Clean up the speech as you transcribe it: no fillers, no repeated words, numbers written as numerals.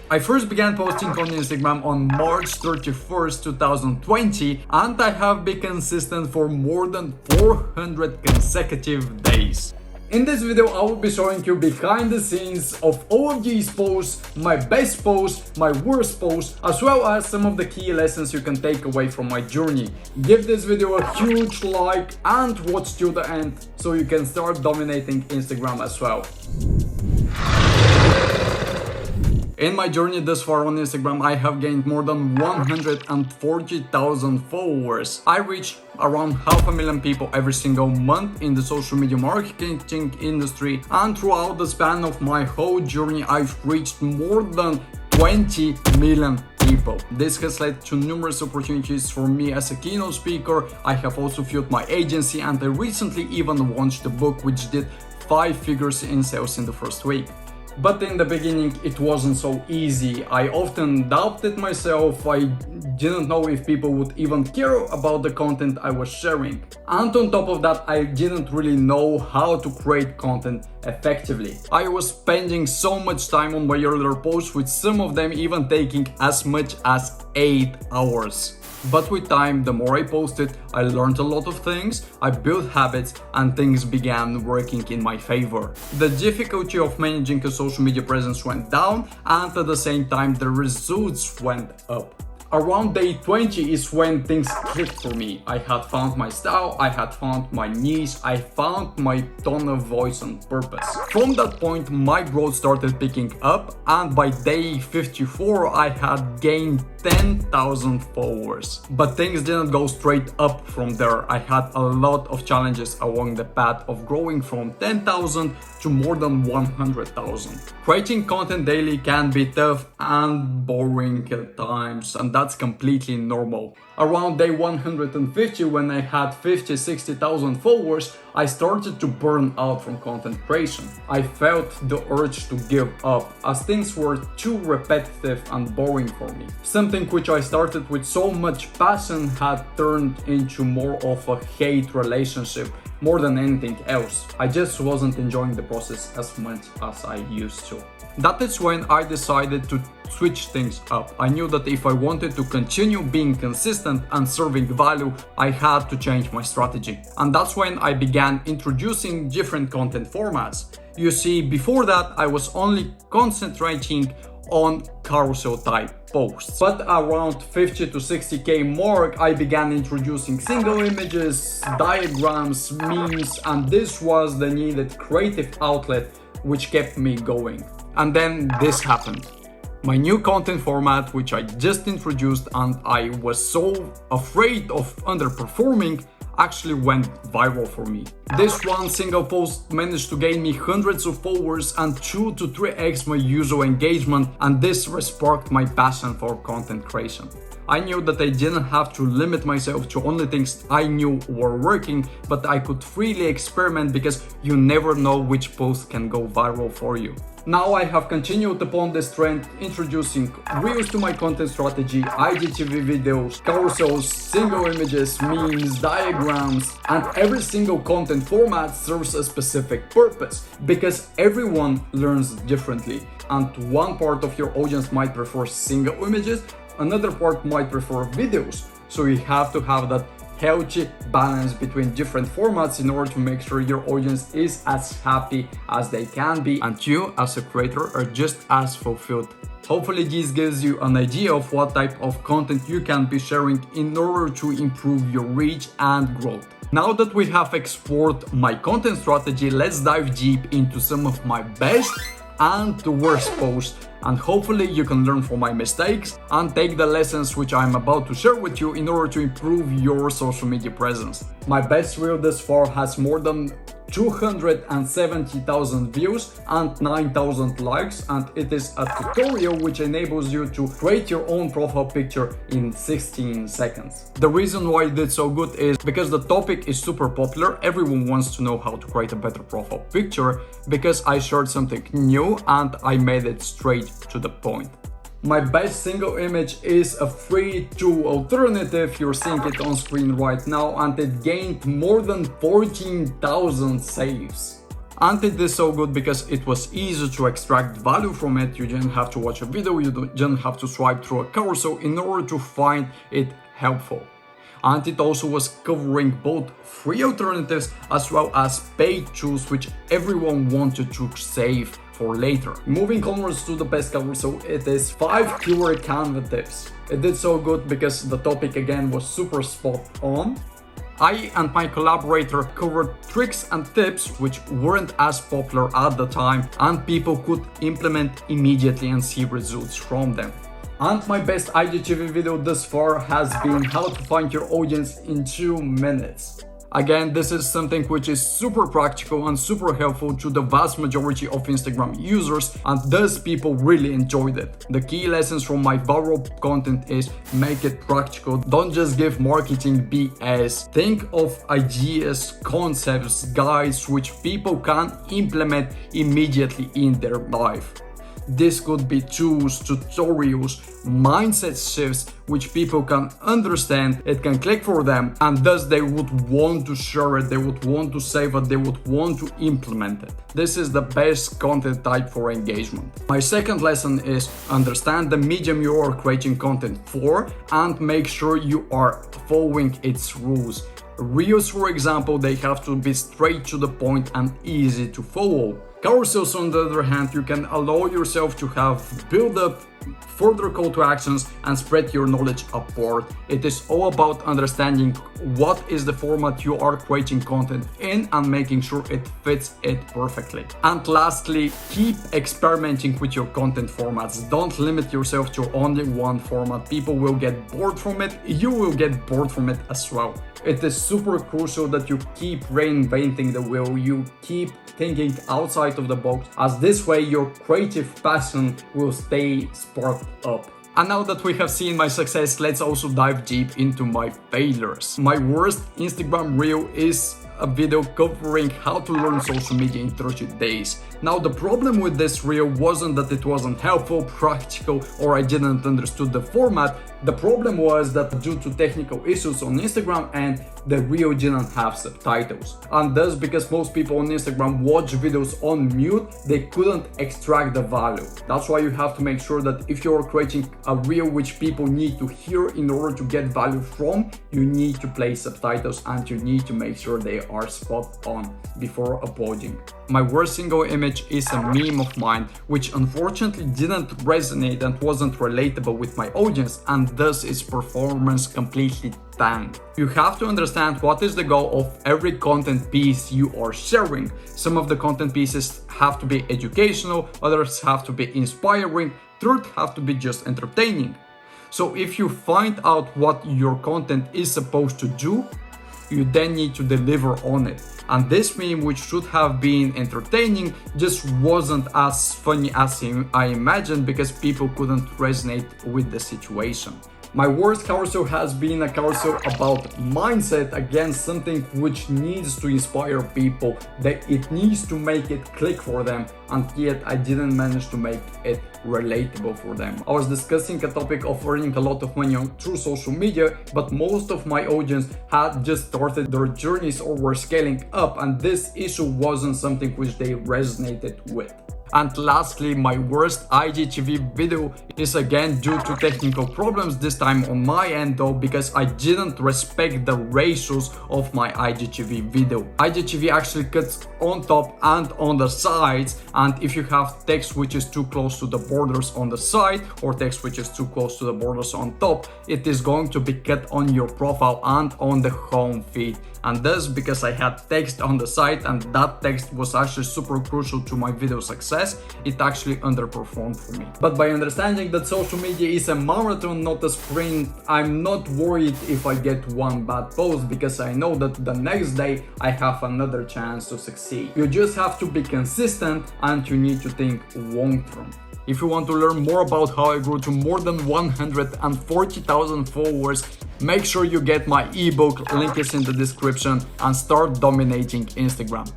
I first began posting on Instagram on March 31st, 2020, and I have been consistent for more than 400 consecutive days. In this video, I will be showing you behind the scenes of all of these posts, my best posts, my worst posts, as well as some of the key lessons you can take away from my journey. Give this video a huge like and watch till the end so you can start dominating Instagram as well. In my journey thus far on Instagram, I have gained more than 140,000 followers. I reach around 500,000 people every single month in the social media marketing industry, and throughout the span of my whole journey, I've reached more than 20 million people. This has led to numerous opportunities for me as a keynote speaker. I have also fueled my agency, and I recently even launched a book which did 5 figures in sales in the first week. But in the beginning, it wasn't so easy. I often doubted myself. I didn't know if people would even care about the content I was sharing. And on top of that, I didn't really know how to create content effectively. I was spending so much time on my earlier posts, with some of them even taking as much as 8 hours. But with time, the more I posted, I learned a lot of things, I built habits, and things began working in my favor. The difficulty of managing a social media presence went down, and at the same time, the results went up. Around day 20 is when things clicked for me. I had found my style, I had found my niche, I found my tone of voice and purpose. From that point, my growth started picking up, and by day 54, I had gained 10,000 followers. But things didn't go straight up from there. I had a lot of challenges along the path of growing from 10,000 to more than 100,000. Creating content daily can be tough and boring at times, and that's completely normal. Around day 150, when I had 50-60,000 followers, I started to burn out from content creation. I felt the urge to give up, as things were too repetitive and boring for me. Something which I started with so much passion had turned into more of a hate relationship more than anything else. I just wasn't enjoying the process as much as I used to. That is when I decided to switch things up. I knew that if I wanted to continue being consistent and serving value, I had to change my strategy. And that's when I began introducing different content formats. You see, before that, I was only concentrating on carousel type posts. But around 50 to 60k mark, I began introducing single images, diagrams, memes, and this was the needed creative outlet which kept me going. And then this happened. My new content format, which I just introduced and I was so afraid of underperforming, actually went viral for me. This one single post managed to gain me hundreds of followers and 2 to 3x my user engagement, and this sparked my passion for content creation. I knew that I didn't have to limit myself to only things I knew were working, but I could freely experiment because you never know which post can go viral for you. Now I have continued upon this trend, introducing reels to my content strategy, IGTV videos, carousels, single images, memes, diagrams, and every single content format serves a specific purpose because everyone learns differently, and one part of your audience might prefer single images, another part might prefer videos, so you have to have that healthy balance between different formats in order to make sure your audience is as happy as they can be and you as a creator are just as fulfilled. Hopefully this gives you an idea of what type of content you can be sharing in order to improve your reach and growth. Now that we have explored my content strategy, let's dive deep into some of my best and the worst posts, and hopefully you can learn from my mistakes and take the lessons which I'm about to share with you in order to improve your social media presence. My best reel thus far has more than 270,000 views and 9,000 likes, and it is a tutorial which enables you to create your own profile picture in 16 seconds. The reason why it did so good is because the topic is super popular. Everyone wants to know how to create a better profile picture because I shared something new and I made it straight to the point. My best single image is a free tool alternative. You're seeing it on screen right now, and it gained more than 14,000 saves. And it is so good because it was easy to extract value from it. You didn't have to watch a video, you didn't have to swipe through a carousel in order to find it helpful. And it also was covering both free alternatives as well as paid tools which everyone wanted to save for later. Moving onwards to the best carousel, it is 5 keyword Canva tips. It did so good because the topic again was super spot on. I and my collaborator covered tricks and tips which weren't as popular at the time and people could implement immediately and see results from them. And my best IGTV video thus far has been how to find your audience in 2 minutes. Again, this is something which is super practical and super helpful to the vast majority of Instagram users, and thus people really enjoyed it. The key lessons from my viral content is make it practical, don't just give marketing BS. Think of ideas, concepts, guides which people can implement immediately in their life. This could be tools, tutorials, mindset shifts which people can understand, it can click for them, and thus they would want to share it, they would want to save it, they would want to implement it. This is the best content type for engagement. My second lesson is understand the medium you are creating content for and make sure you are following its rules. Reels, for example, they have to be straight to the point and easy to follow. Carousels, on the other hand, you can allow yourself to have build up further call to actions and spread your knowledge apart. It is all about understanding what is the format you are creating content in and making sure it fits it perfectly. And lastly, keep experimenting with your content formats. Don't limit yourself to only one format. People will get bored from it. You will get bored from it as well. It is super crucial that you keep reinventing the wheel, you keep thinking outside of the box, as this way your creative passion will stay sparked up. And now that we have seen my success, let's also dive deep into my failures. My worst Instagram reel is a video covering how to learn social media in 30 days. Now the problem with this reel wasn't that it wasn't helpful, practical, or I didn't understood the format. The problem was that due to technical issues on Instagram and the reel didn't have subtitles. And thus, because most people on Instagram watch videos on mute, they couldn't extract the value. That's why you have to make sure that if you're creating a reel which people need to hear in order to get value from, you need to play subtitles and you need to make sure they are spot on before uploading. My worst single image is a meme of mine, which unfortunately didn't resonate and wasn't relatable with my audience, and thus its performance completely tanked. You have to understand what is the goal of every content piece you are sharing. Some of the content pieces have to be educational, others have to be inspiring, third have to be just entertaining. So if you find out what your content is supposed to do, you then need to deliver on it. And this meme, which should have been entertaining, just wasn't as funny as I imagined because people couldn't resonate with the situation. My worst carousel has been a carousel about mindset, again something which needs to inspire people, that it needs to make it click for them, and yet I didn't manage to make it relatable for them. I was discussing a topic of earning a lot of money through social media, but most of my audience had just started their journeys or were scaling up, and this issue wasn't something which they resonated with. And lastly, my worst IGTV video is again due to technical problems, this time on my end though, because I didn't respect the ratios of my IGTV video. IGTV actually cuts on top and on the sides, and if you have text which is too close to the borders on the side or text which is too close to the borders on top, it is going to be cut on your profile and on the home feed. And thus, because I had text on the side and that text was actually super crucial to my video success, it actually underperformed for me. But by understanding that social media is a marathon, not a sprint, I'm not worried if I get one bad post, because I know that the next day I have another chance to succeed. You just have to be consistent and you need to think long term. If you want to learn more about how I grew to more than 140,000 followers, make sure you get my ebook, link is in the description, and start dominating Instagram.